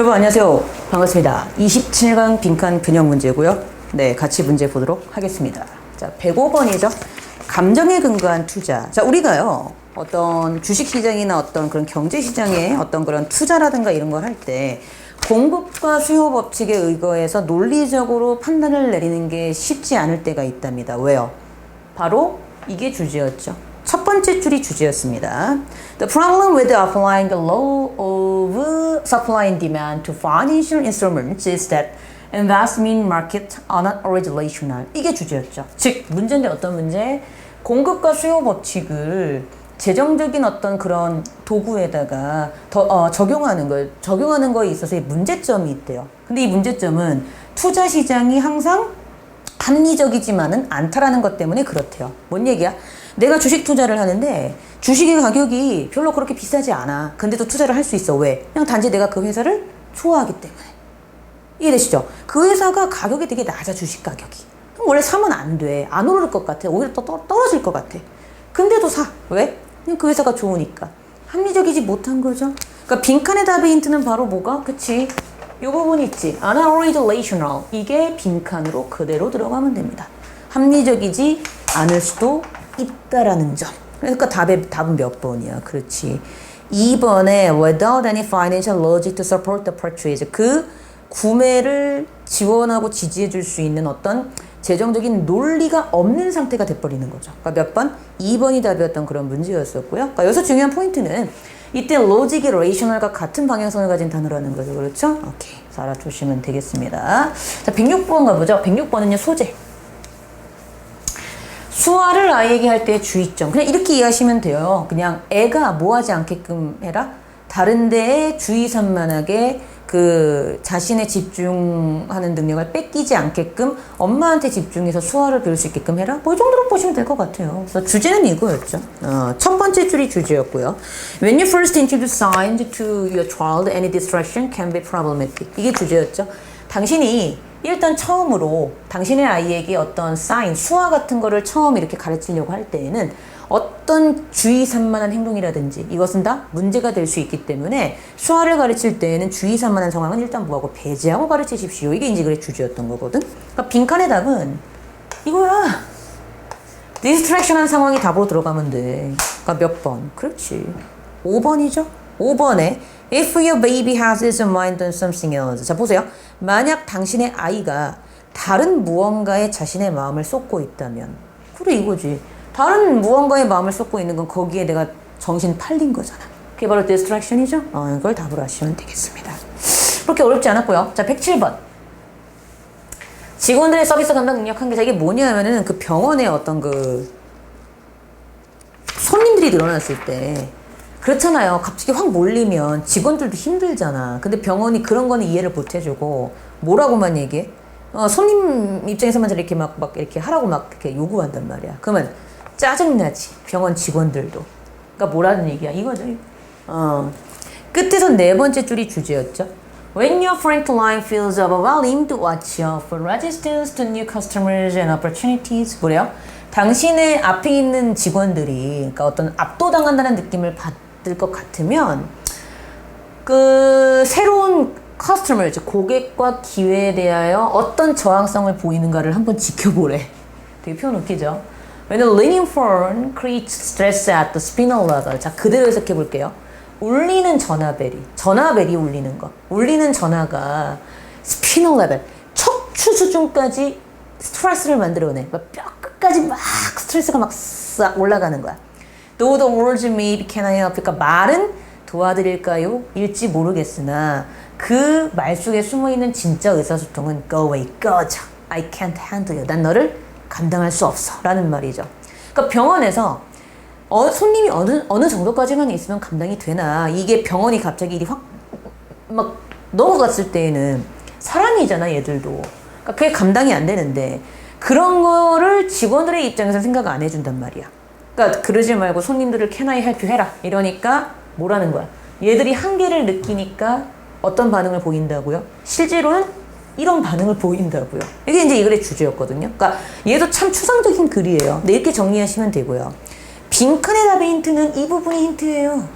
여러분 안녕하세요. 반갑습니다. 27강 빈칸 균형 문제고요. 네, 같이 문제 보도록 하겠습니다. 자, 105번이죠. 감정에 근거한 투자. 자, 우리가요. 어떤 주식시장이나 어떤 그런 경제시장에 어떤 그런 투자라든가 이런 걸 할 때 공급과 수요 법칙에 의거해서 논리적으로 판단을 내리는 게 쉽지 않을 때가 있답니다. 왜요? 바로 이게 주제였죠. 첫 번째 줄이 주제였습니다. The problem with applying the law of supply and demand to financial instruments is that investment markets are not relational. 이게 주제였죠. 즉, 문제인데 어떤 문제? 공급과 수요 법칙을 재정적인 어떤 그런 도구에다가 적용하는 거에 있어서의 문제점이 있대요. 근데 이 문제점은 투자 시장이 항상 합리적이지만은 않다라는 것 때문에 그렇대요. 뭔 얘기야? 내가 주식 투자를 하는데 주식의 가격이 별로 그렇게 비싸지 않아. 근데도 투자를 할 수 있어. 왜? 그냥 단지 내가 그 회사를 좋아하기 때문에. 이해되시죠? 그 회사가 가격이 되게 낮아, 주식 가격이. 그럼 원래 사면 안 돼. 안 오를 것 같아. 오히려 또 떨어질 것 같아. 근데도 사. 왜? 그냥 그 회사가 좋으니까. 합리적이지 못한 거죠. 그러니까 빈칸의 답의 힌트는 바로 뭐가? 그치? 이 부분 있지. unoriginal. 이게 빈칸으로 그대로 들어가면 됩니다. 합리적이지 않을 수도 있다라는 점. 그러니까 답은 몇 번이야? 그렇지. 2번에 without any financial logic to support the purchase. 그 구매를 지원하고 지지해 줄 수 있는 어떤 재정적인 논리가 없는 상태가 돼버리는 거죠. 그러니까 몇 번? 2번이 답이었던 그런 문제였었고요. 그러니까 여기서 중요한 포인트는 이때 logic이 rational과 같은 방향성을 가진 단어라는 거죠. 그렇죠? 오케이. 자, 알아두시면 되겠습니다. 자, 106번 가보죠. 106번은요, 소재. 수화를 아이에게 할 때의 주의점. 그냥 이렇게 이해하시면 돼요. 그냥 애가 뭐 하지 않게끔 해라? 다른 데에 주의 산만하게 그 자신의 집중하는 능력을 뺏기지 않게끔 엄마한테 집중해서 수화를 배울 수 있게끔 해라? 뭐 이 정도로 보시면 될 것 같아요. 그래서 주제는 이거였죠. 첫 번째 줄이 주제였고요. When you first introduce signs to your child, any distraction can be problematic. 이게 주제였죠. 당신이 일단 처음으로 당신의 아이에게 어떤 사인, 수화 같은 거를 처음 이렇게 가르치려고 할 때에는 어떤 주의 산만한 행동이라든지 이것은 다 문제가 될 수 있기 때문에 수화를 가르칠 때에는 주의 산만한 상황은 일단 뭐하고 배제하고 가르치십시오. 이게 이제 그래 주제였던 거거든. 그러니까 빈칸의 답은 이거야. 디스트랙션한 상황이 답으로 들어가면 돼. 그러니까 몇 번? 그렇지. 5번이죠. 5번에 If your baby has its mind on something else. 자, 보세요. 만약 당신의 아이가 다른 무언가에 자신의 마음을 쏟고 있다면 그래 이거지. 다른 무언가에 마음을 쏟고 있는 건 거기에 내가 정신 팔린 거잖아. 그게 바로 distraction이죠. 이걸 답으로 하시면 되겠습니다. 그렇게 어렵지 않았고요. 자, 107번. 직원들의 서비스 감당 능력 한계자. 이게 뭐냐면은 그 병원에 어떤 그 손님들이 늘어났을 때 그렇잖아요. 갑자기 확 몰리면 직원들도 힘들잖아. 근데 병원이 그런 거는 이해를 못 해주고 뭐라고만 얘기해? 손님 입장에서만 이렇게 막 이렇게 하라고 막 이렇게 요구한단 말이야. 그러면 짜증나지. 병원 직원들도. 그러니까 뭐라는 얘기야? 이거죠. 끝에서 네 번째 줄이 주제였죠. When your front line feels overwhelmed, watch out for resistance to new customers and opportunities. 뭐래요? 당신의 앞에 있는 직원들이 그러니까 어떤 압도당한다는 느낌을 받을 것 같으면 그 새로운 커스터머, 즉 고객과 기회에 대하여 어떤 저항성을 보이는가를 한번 지켜보래. 되게 표현 웃기죠? When the leaning forward creates stress at the spinal level. 자, 그대로 해석해 볼게요. 울리는 전화벨이 울리는 거. 울리는 전화가 spinal level, 척추 수준까지 스트레스를 만들어내. 뼈 끝까지 막 스트레스가 막 싹 올라가는 거야. Though the words maybe can I help? 그러니까 말은 도와드릴까요? 일지 모르겠으나 그 말 속에 숨어있는 진짜 의사소통은 Go away, 꺼져. I can't handle you. 난 너를 감당할 수 없어. 라는 말이죠. 그러니까 병원에서 손님이 어느 정도까지만 있으면 감당이 되나. 이게 병원이 갑자기 일이 확 막 넘어갔을 때에는 사람이잖아, 얘들도. 그러니까 그게 감당이 안 되는데 그런 거를 직원들의 입장에서 생각 안 해준단 말이야. 그러니까 그러지 말고 손님들을 can I help you 해라. 이러니까 뭐라는 거야. 얘들이 한계를 느끼니까 어떤 반응을 보인다고요? 실제로는 이런 반응을 보인다고요. 이게 이제 이 글의 주제였거든요. 그러니까 얘도 참 추상적인 글이에요. 근데 이렇게 정리하시면 되고요. 빈칸의 답의 힌트는 이 부분이 힌트예요.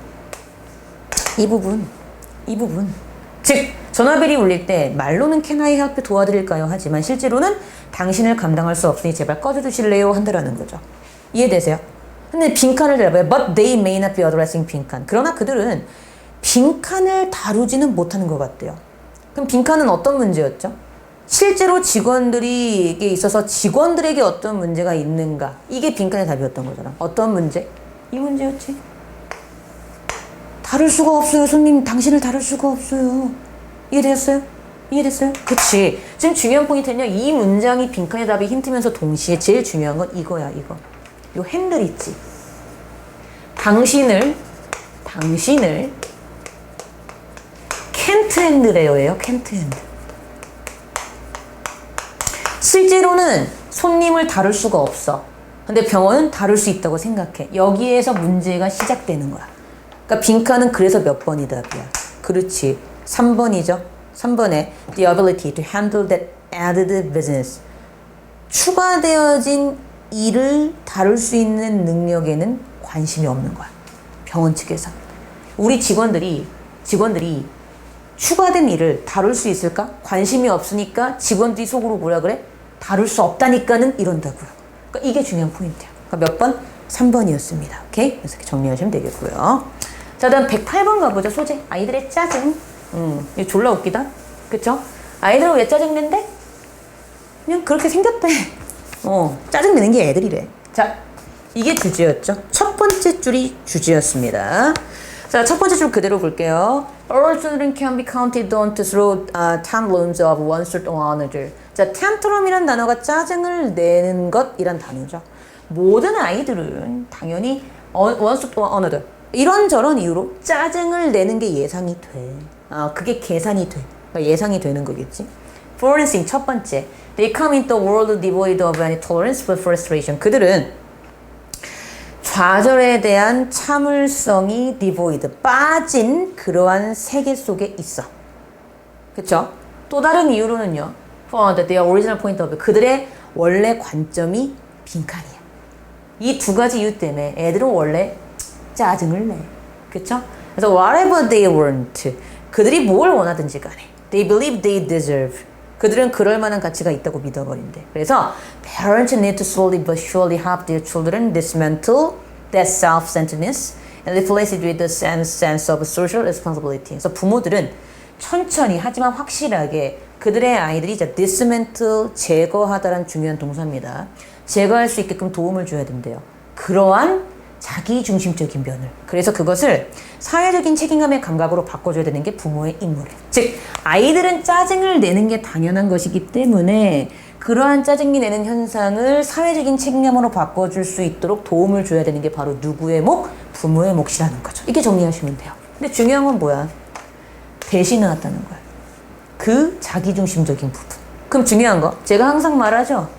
이 부분. 즉 전화벨이 울릴 때 말로는 can I help you 도와드릴까요? 하지만 실제로는 당신을 감당할 수 없으니 제발 꺼져주실래요? 한다라는 거죠. 이해되세요? 근데 빈칸을 대봐요. But they may not be addressing 빈칸. 그러나 그들은 빈칸을 다루지는 못하는 것 같대요. 그럼 빈칸은 어떤 문제였죠? 실제로 직원들에게 있어서 직원들에게 어떤 문제가 있는가? 이게 빈칸의 답이었던 거잖아. 어떤 문제? 이 문제였지. 다룰 수가 없어요. 손님, 당신을 다룰 수가 없어요. 이해됐어요? 이해됐어요? 그치. 지금 중요한 포인트는요. 이 문장이 빈칸의 답이 힌트면서 동시에 제일 중요한 건 이거야, 이거. 요 핸들 있지. 당신을 can't handle래요. can't handle. 실제로는 손님을 다룰 수가 없어. 근데 병원은 다룰 수 있다고 생각해. 여기에서 문제가 시작되는 거야. 그러니까 빈칸은 그래서 몇 번이 답이야. 그렇지. 3번이죠. 3번에 the ability to handle that added business. 추가되어진 일을 다룰 수 있는 능력에는 관심이 없는 거야. 병원 측에서. 우리 직원들이 추가된 일을 다룰 수 있을까? 관심이 없으니까 직원들이 속으로 뭐라 그래? 다룰 수 없다니까는 이런다고요. 그러니까 이게 중요한 포인트야. 그러니까 몇 번? 3번이었습니다. 오케이? 그래서 이렇게 정리하시면 되겠고요. 자, 다음 108번 가보죠. 소재. 아이들의 짜증. 이거 졸라 웃기다. 그쵸? 아이들은 왜 짜증낸대? 그냥 그렇게 생겼대. 짜증내는 게 애들이래. 자, 이게 주제였죠. 첫 번째 줄이 주제였습니다. 자, 첫 번째 줄 그대로 볼게요. All children can be counted on to throw tantrums of one sort or another. 자, tantrum이란 단어가 짜증을 내는 것이란 단어죠. 모든 아이들은 당연히 one sort or another. 이런저런 이유로 짜증을 내는 게 예상이 돼. 그게 계산이 돼. 그러니까 예상이 되는 거겠지. For instance, 첫 번째. They come into a world devoid of any tolerance for frustration. 그들은 좌절에 대한 참을성이 devoid, 빠진 그러한 세계 속에 있어. 그쵸? 또 다른 이유로는요. For their original point of view. 그들의 원래 관점이 빈칸이야. 이 두 가지 이유 때문에 애들은 원래 짜증을 내. 그쵸? 그래서 whatever they want. 그들이 뭘 원하든지 간에. They believe they deserve. 그들은 그럴 만한 가치가 있다고 믿어버린대. 그래서 parents need to slowly but surely help their children dismantle that self-centeredness and replace it with a sense of social responsibility. 그래서 부모들은 천천히 하지만 확실하게 그들의 아이들이 이제 dismantle, 제거하다라는 중요한 동사입니다. 제거할 수 있게끔 도움을 줘야 된대요. 그러한 자기중심적인 면을. 그래서 그것을 사회적인 책임감의 감각으로 바꿔줘야 되는 게 부모의 임무래. 즉 아이들은 짜증을 내는 게 당연한 것이기 때문에 그러한 짜증이 내는 현상을 사회적인 책임감으로 바꿔줄 수 있도록 도움을 줘야 되는 게 바로 누구의 목? 부모의 몫이라는 거죠. 이렇게 정리하시면 돼요. 근데 중요한 건 뭐야? 대신해왔다는 거야. 그 자기중심적인 부분. 그럼 중요한 거 제가 항상 말하죠.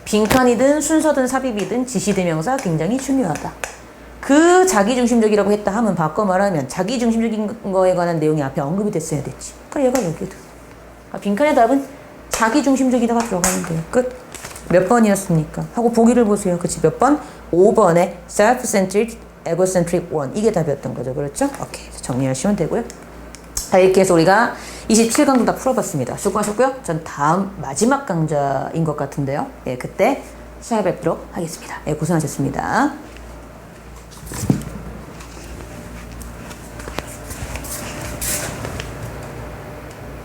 빈칸이든 순서든 삽입이든 지시대명사 굉장히 중요하다. 그 자기중심적이라고 했다 하면 바꿔 말하면 자기중심적인 거에 관한 내용이 앞에 언급이 됐어야 됐지. 그러니까 얘가 여기도. 빈칸의 답은 자기중심적이다가 들어가면 돼요. 끝. 몇 번이었습니까? 하고 보기를 보세요. 그치? 몇 번? 5번에 self-centered, egocentric one. 이게 답이었던 거죠. 그렇죠? 오케이. 정리하시면 되고요. 자, 이렇게 해서 우리가 27강도 다 풀어봤습니다. 수고하셨고요. 전 다음 마지막 강좌인 것 같은데요. 예, 그때 찾아뵙도록 하겠습니다. 예, 고생하셨습니다.